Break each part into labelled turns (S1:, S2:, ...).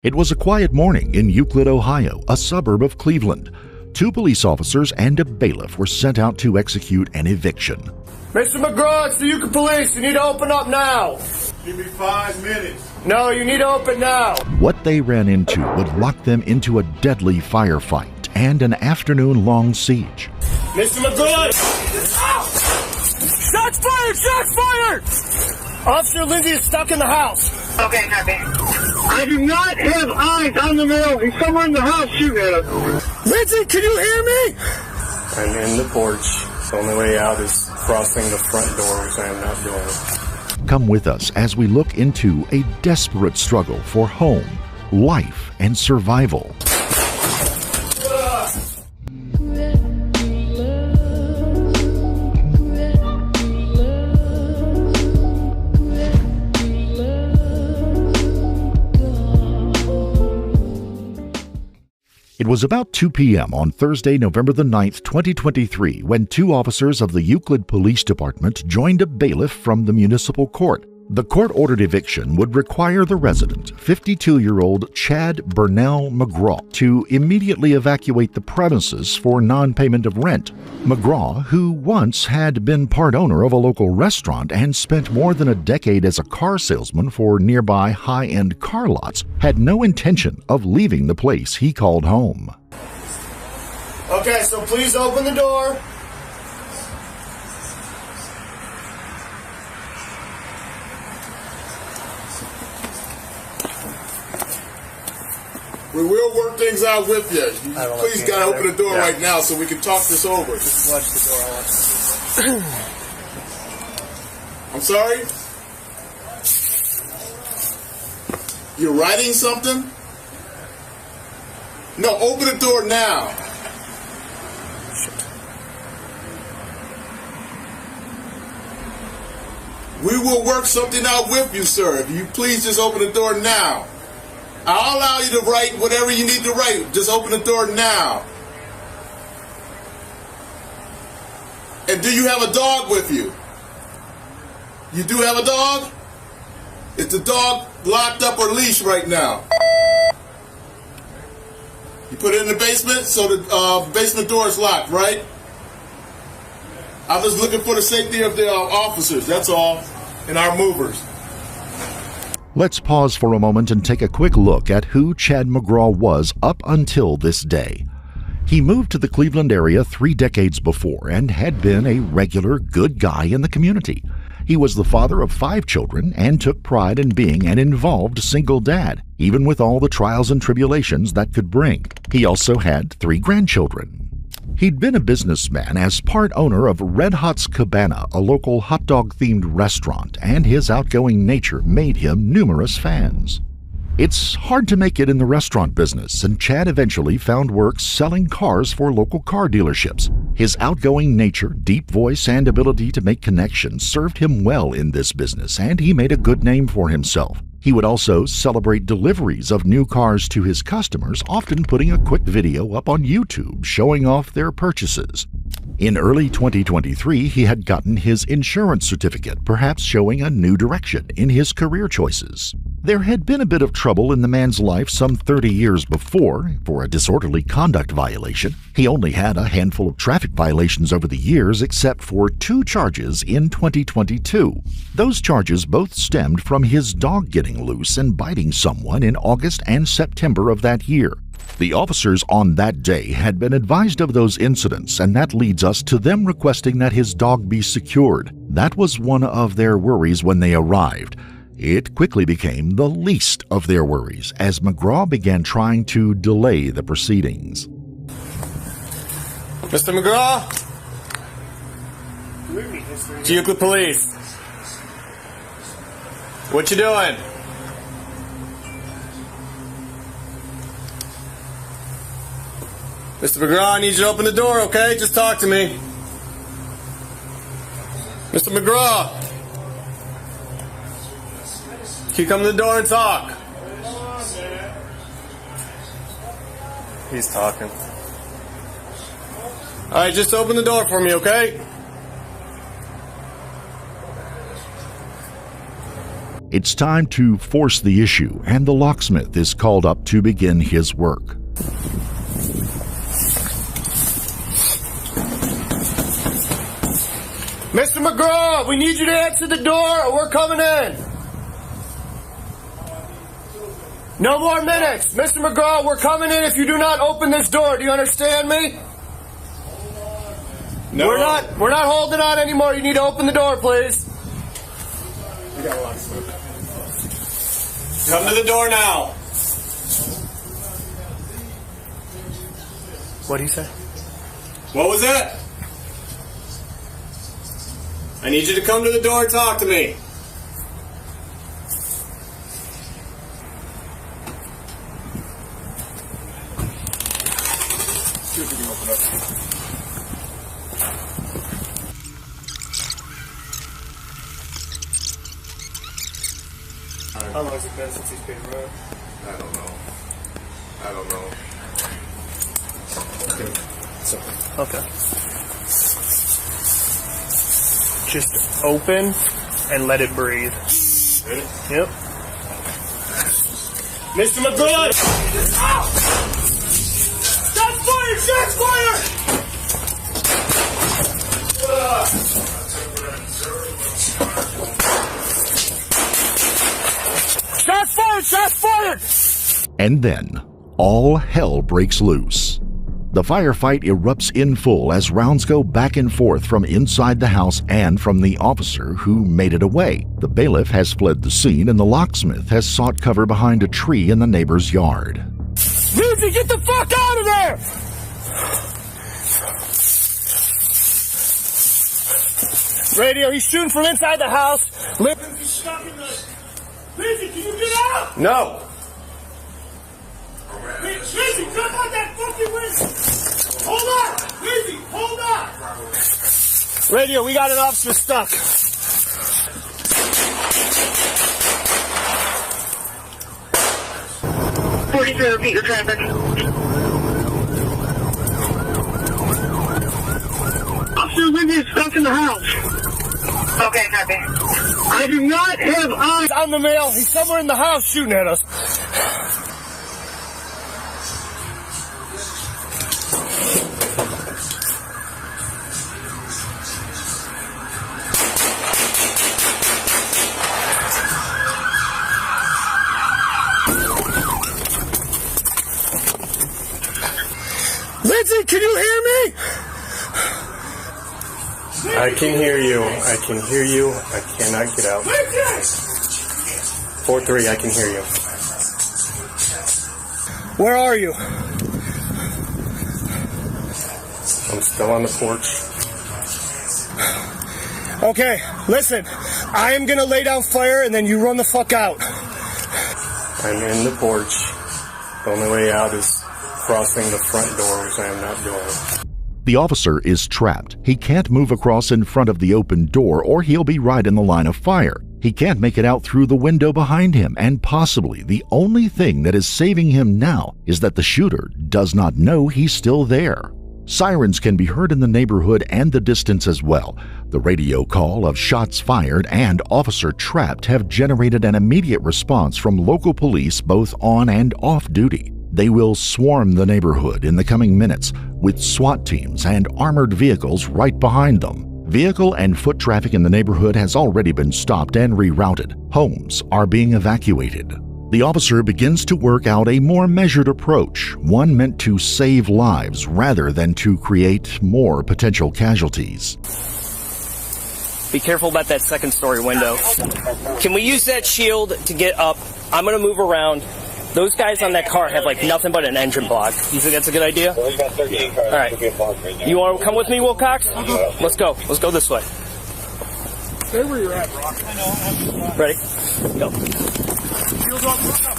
S1: It was a quiet morning in Euclid, Ohio, a suburb of Cleveland. 2 police officers and a bailiff were sent out to execute an eviction.
S2: Mr. McGraw, it's the Euclid Police. You need to open up now.
S3: Give me 5 minutes.
S2: No, you need to open now.
S1: What they ran into would lock them into a deadly firefight and an afternoon-long siege.
S2: Mr. McGraw! Shots fired! Shots fired! Officer Lindsay is stuck in the house.
S4: Okay, copy.
S5: I do not have eyes on the middle. He's somewhere in the house shooting at us.
S2: Lindsay, can you hear me?
S6: I'm in the porch. The only way out is crossing the front door, which I am not doing.
S1: Come with us as we look into a desperate struggle for home, life, and survival. It was about 2 p.m. on Thursday, November the 9th, 2023, when 2 officers of the Euclid Police Department joined a bailiff from the municipal court. The court-ordered eviction would require the resident, 52-year-old Chad Burnell McGraw, to immediately evacuate the premises for non-payment of rent. McGraw, who once had been part owner of a local restaurant and spent more than a decade as a car salesman for nearby high-end car lots, had no intention of leaving the place he called home.
S2: Okay, so please open the door.
S3: We will work things out with you. Please gotta open the door right now so we can talk this over.
S6: Just watch the door.
S3: I'm sorry? You're writing something? No, open the door now. We will work something out with you, sir. If you please just open the door now. I'll allow you to write whatever you need to write. Just open the door now. And do you have a dog with you? You do have a dog? Is the dog locked up or leashed right now? You put it in the basement, so the basement door is locked, right? I'm just looking for the safety of the officers, that's all, and our movers.
S1: Let's pause for a moment and take a quick look at who Chad McGraw was up until this day. He moved to the Cleveland area 3 decades before and had been a regular good guy in the community. He was the father of 5 children and took pride in being an involved single dad, even with all the trials and tribulations that could bring. He also had 3 grandchildren. He'd been a businessman as part owner of Red Hot's Cabana, a local hot dog-themed restaurant, and his outgoing nature made him numerous fans. It's hard to make it in the restaurant business, and Chad eventually found work selling cars for local car dealerships. His outgoing nature, deep voice, and ability to make connections served him well in this business, and he made a good name for himself. He would also celebrate deliveries of new cars to his customers, often putting a quick video up on YouTube showing off their purchases. In early 2023, he had gotten his insurance certificate, perhaps showing a new direction in his career choices. There had been a bit of trouble in the man's life some 30 years before for a disorderly conduct violation. He only had a handful of traffic violations over the years, except for 2 charges in 2022. Those charges both stemmed from his dog getting loose and biting someone in August and September of that year. The officers on that day had been advised of those incidents, and that leads us to them requesting that his dog be secured. That was one of their worries when they arrived. It quickly became the least of their worries as McGraw began trying to delay the proceedings.
S6: Mr. McGraw? It's Euclid Police. What you doing? Mr. McGraw, I need you to open the door, okay? Just talk to me. Mr. McGraw. Can you come to the door and talk? He's talking. Alright, just open the door for me, okay?
S1: It's time to force the issue, and the locksmith is called up to begin his work.
S2: Mr. McGraw, we need you to answer the door or we're coming in. No more minutes. Mr. McGraw, we're coming in if you do not open this door. Do you understand me?
S3: No.
S2: We're not holding on anymore. You need to open the door, please.
S6: We got a lot of smoke. Come to the door now.
S2: What do you say?
S6: What was that? I need you to come to the door and talk to me.
S3: See if we can open up.
S6: How long has it been since he's been around?
S3: I don't know.
S2: Okay. Just open and let it breathe.
S3: Ready?
S2: Yep. Mr. McGraw! Shots fired! Shots fired! Shots fired! Shots fired!
S1: And then, all hell breaks loose. The firefight erupts in full as rounds go back and forth from inside the house and from the officer who made it away. The bailiff has fled the scene and the locksmith has sought cover behind a tree in the neighbor's yard.
S2: Lindsay, get the fuck out of there! Radio, he's shooting from inside the house. Lindsay's stuck in the... Lindsay, can you get out?
S6: No.
S2: Lindsay, come on that fucking window! Hold on! Lindsay, hold on! Radio, we got an officer stuck.
S5: 43, repeat your traffic. Officer Lindsay is stuck in the house. Okay, copy. I do not have eyes
S2: On the male, he's somewhere in the house shooting at us. Lindsay, can you hear me?
S6: I can hear you. I can hear you. I cannot get out. 4-3, I can hear you.
S2: Where are you?
S6: I'm still on the porch.
S2: Okay, listen. I am gonna lay down fire and then you run the fuck out.
S6: I'm in the porch. The only way out is crossing the front door, which I am not doing.
S1: The officer is trapped. He can't move across in front of the open door or he'll be right in the line of fire. He can't make it out through the window behind him, and possibly the only thing that is saving him now is that the shooter does not know he's still there. Sirens can be heard in the neighborhood and the distance as well. The radio call of shots fired and officer trapped have generated an immediate response from local police both on and off duty. They will swarm the neighborhood in the coming minutes with SWAT teams and armored vehicles right behind them. Vehicle and foot traffic in the neighborhood has already been stopped and rerouted. Homes are being evacuated. The officer begins to work out a more measured approach, one meant to save lives rather than to create more potential casualties.
S4: Be careful about that second story window. Can we use that shield to get up? I'm going to move around. Those guys on that car have like nothing but an engine block. You think that's a good idea?
S7: Well, he's got 13 cars.
S4: All right. You want to come with me, Wilcox? Let's go. Let's go this way.
S2: Stay where you're at, Brock. I know.
S4: Ready? Go.
S2: Shield up, look up.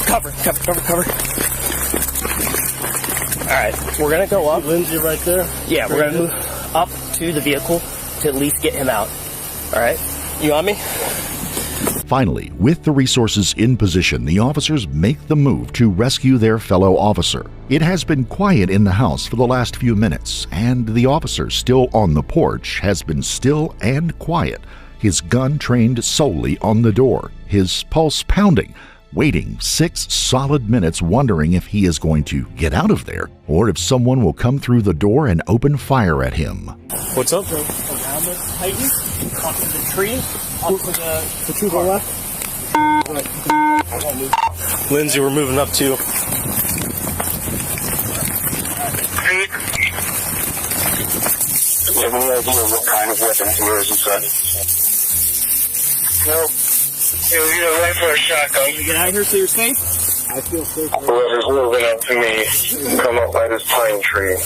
S4: Cover. All right. We're going to go up.
S2: Lindsay right there.
S4: Yeah, we're going to move up to the vehicle to at least get him out. All right? You on me?
S1: Finally, with the resources in position, the officers make the move to rescue their fellow officer. It has been quiet in the house for the last few minutes, and the officer still on the porch has been still and quiet, his gun trained solely on the door, his pulse pounding, waiting 6 solid minutes wondering if he is going to get out of there or if someone will come through the door and open fire at him.
S6: What's up?
S4: Around the Titan, up to the tree, up to the to the left.
S6: Lindsay, we're moving up too.
S5: What kind of weapon he is, Nope. Yeah, we get a rifle or shotgun.
S4: Can we get out of here so you're safe? I feel safe.
S5: Whoever's moving up to me, come up by this pine tree.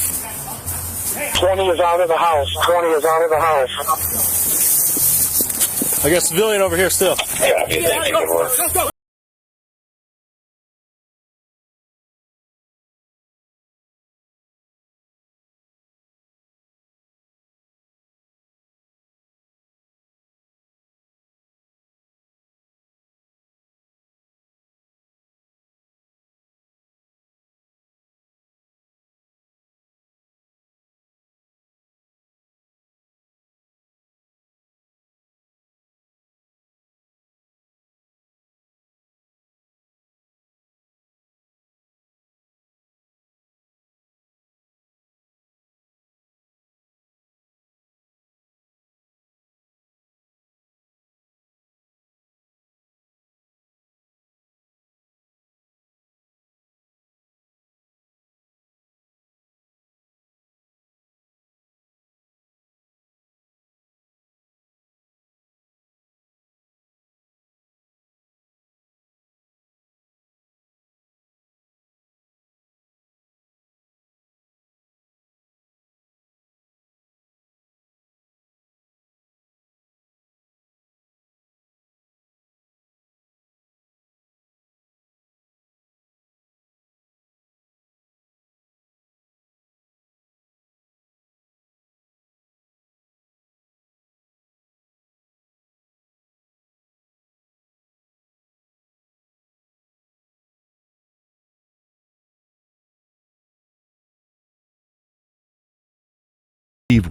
S5: 20 is out of the house. 20 is out of the house.
S6: I got a civilian over here still.
S5: Yeah, let's go.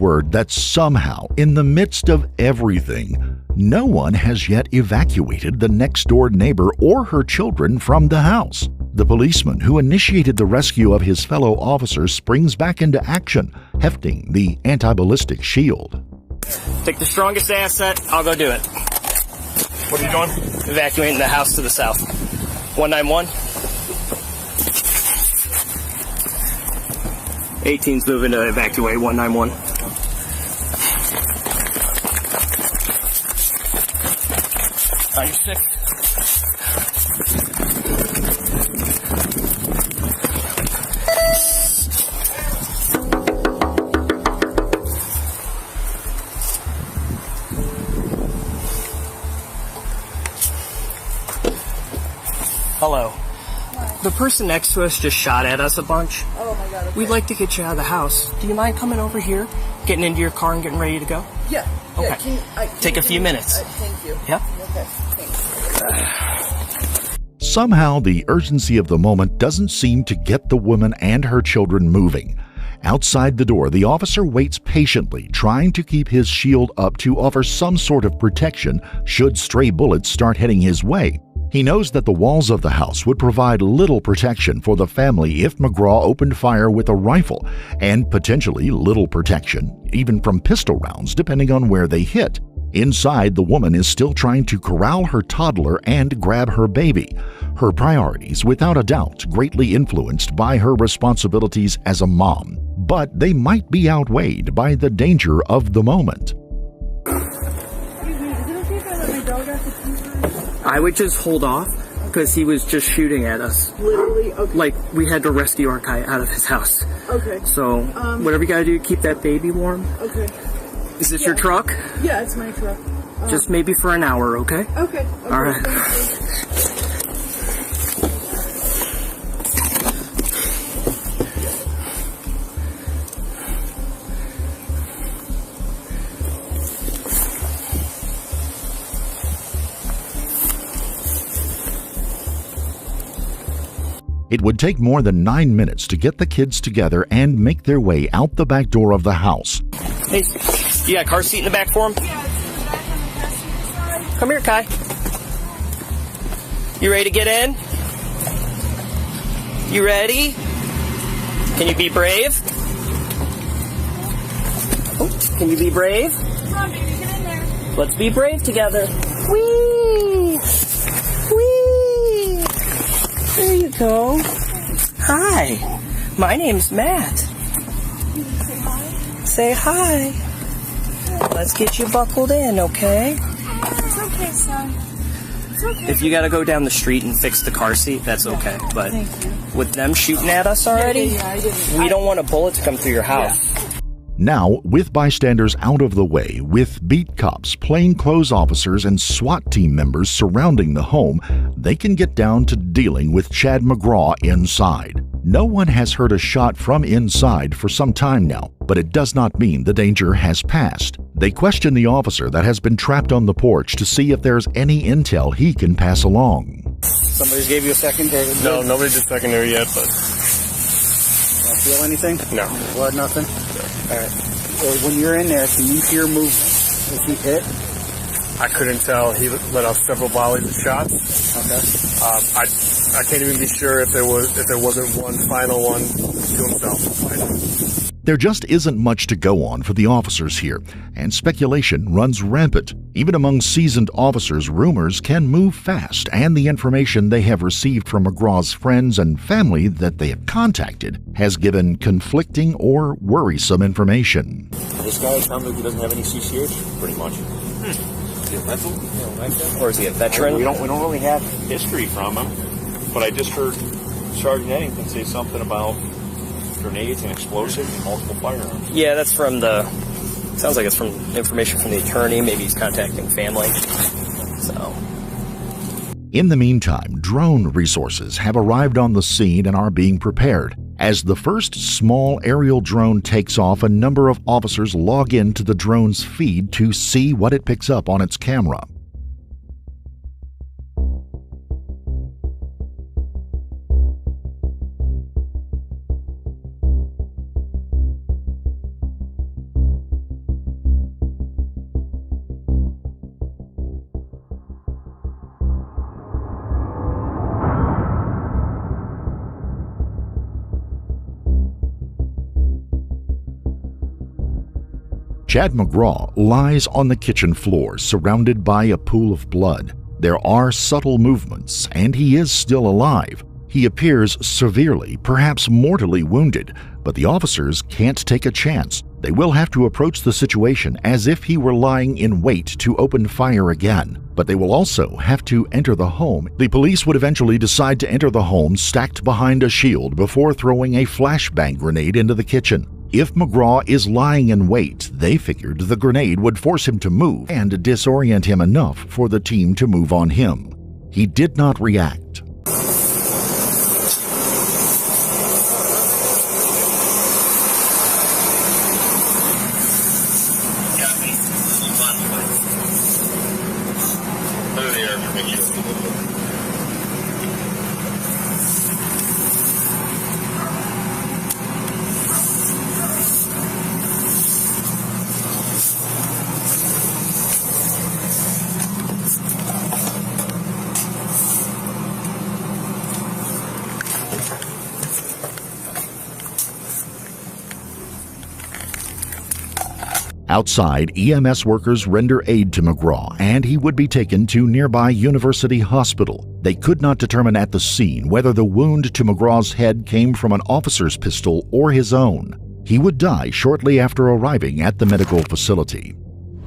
S1: Word that somehow, in the midst of everything, no one has yet evacuated the next-door neighbor or her children from the house. The policeman who initiated the rescue of his fellow officers springs back into action, hefting the anti-ballistic shield.
S4: Take the strongest asset, I'll go do it.
S6: What are you doing?
S4: Evacuating the house to the south. 191. 18's moving to evacuate 191. Are you sick? Hello. The person next to us just shot at us a bunch.
S7: Oh my god, okay.
S4: We'd like to get you out of the house. Do you mind coming over here, getting into your car and getting ready to go?
S7: Yeah.
S4: Okay.
S7: Can
S4: Take a few minutes.
S7: Thank you.
S4: Yep.
S7: Okay, thanks.
S1: Somehow, the urgency of the moment doesn't seem to get the woman and her children moving. Outside the door, the officer waits patiently, trying to keep his shield up to offer some sort of protection should stray bullets start heading his way. He knows that the walls of the house would provide little protection for the family if McGraw opened fire with a rifle, and potentially little protection, even from pistol rounds, depending on where they hit. Inside, the woman is still trying to corral her toddler and grab her baby. Her priorities, without a doubt, greatly influenced by her responsibilities as a mom, but they might be outweighed by the danger of the moment.
S4: I would just hold off because he was just shooting at us.
S7: Literally? Okay.
S4: Like, we had to rescue our guy out of his house.
S7: Okay.
S4: So, whatever you gotta do, keep that baby warm.
S7: Okay.
S4: Is this your truck?
S7: Yeah, it's my truck.
S4: Just maybe for an hour, okay?
S7: Okay.
S4: All right.
S1: It would take more than 9 minutes to get the kids together and make their way out the back door of the house.
S4: Hey, you got a car seat in the back for him? Come here, Kai. You ready to get in? You ready? Can you be brave? Oh, can you be brave?
S7: Come on, baby, get in there.
S4: Let's be brave together. Whee! Whee! There you go. Hi, my name's Matt. Say hi. Let's get you buckled in, okay?
S7: It's okay, son. It's okay.
S4: If you gotta go down the street and fix the car seat, that's okay. But with them shooting at us already, we don't want a bullet to come through your house.
S1: Now, with bystanders out of the way, with beat cops, plainclothes officers, and SWAT team members surrounding the home, they can get down to dealing with Chad McGraw inside. No one has heard a shot from inside for some time now, but it does not mean the danger has passed. They question the officer that has been trapped on the porch to see if there's any intel he can pass along.
S8: Somebody gave you a secondary?
S6: No, nobody did secondary yet, but
S8: Don't feel anything?
S6: no.
S8: Blood, nothing? All right. So when you're in there, can you hear movement? Is he hit?
S6: I couldn't tell. He let off several volleys of shots.
S8: Okay.
S6: I can't even be sure if there wasn't one final one to himself.
S1: There just isn't much to go on for the officers here, and speculation runs rampant. Even among seasoned officers, rumors can move fast, and the information they have received from McGraw's friends and family that they have contacted has given conflicting or worrisome information.
S9: This guy sounds like he doesn't have any CCH, pretty much. Is he a rental?
S4: Or is he a veteran?
S9: We don't really have history from him, but I just heard Sergeant Eddington say something about grenades and explosives and multiple firearms.
S4: Yeah, that's from sounds like it's from information from the attorney. Maybe he's contacting family. So.
S1: In the meantime, drone resources have arrived on the scene and are being prepared. As the first small aerial drone takes off, a number of officers log into the drone's feed to see what it picks up on its camera. Chad McGraw lies on the kitchen floor, surrounded by a pool of blood. There are subtle movements, and he is still alive. He appears severely, perhaps mortally wounded, but the officers can't take a chance. They will have to approach the situation as if he were lying in wait to open fire again. But they will also have to enter the home. The police would eventually decide to enter the home stacked behind a shield before throwing a flashbang grenade into the kitchen. If McGraw is lying in wait, they figured the grenade would force him to move and disorient him enough for the team to move on him. He did not react. Outside, EMS workers render aid to McGraw, and he would be taken to nearby University Hospital. They could not determine at the scene whether the wound to McGraw's head came from an officer's pistol or his own. He would die shortly after arriving at the medical facility.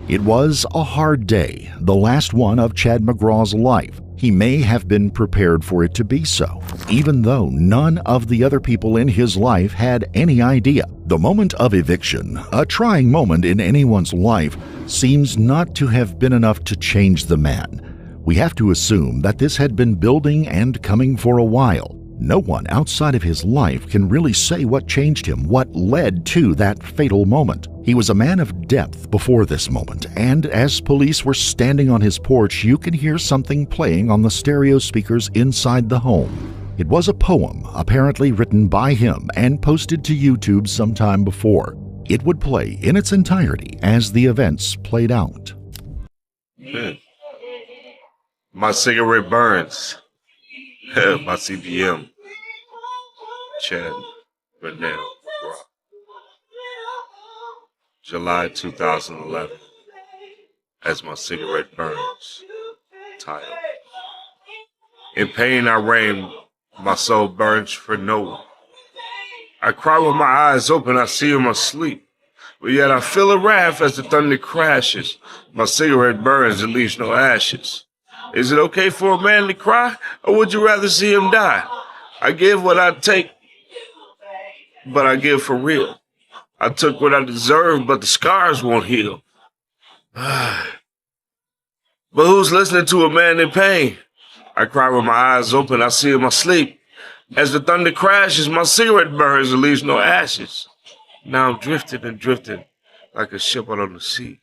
S1: It was a hard day, the last one of Chad McGraw's life. He may have been prepared for it to be so, even though none of the other people in his life had any idea. The moment of eviction, a trying moment in anyone's life, seems not to have been enough to change the man. We have to assume that this had been building and coming for a while. No one outside of his life can really say what changed him, what led to that fatal moment. He was a man of depth before this moment, and as police were standing on his porch, you can hear something playing on the stereo speakers inside the home. It was a poem apparently written by him and posted to YouTube sometime before. It would play in its entirety as the events played out.
S10: My cigarette burns. My CBM. Chad Burnell. July 2011. As my cigarette burns. Title. In pain I reign, my soul burns for no one. I cry with my eyes open, I see him asleep. But yet I feel a wrath as the thunder crashes. My cigarette burns and leaves no ashes. Is it okay for a man to cry, or would you rather see him die? I give what I take, but I give for real. I took what I deserved, but the scars won't heal. But who's listening to a man in pain? I cry with my eyes open, I see him asleep. As the thunder crashes, my cigarette burns and leaves no ashes. Now I'm drifting and drifting like a ship out on the sea.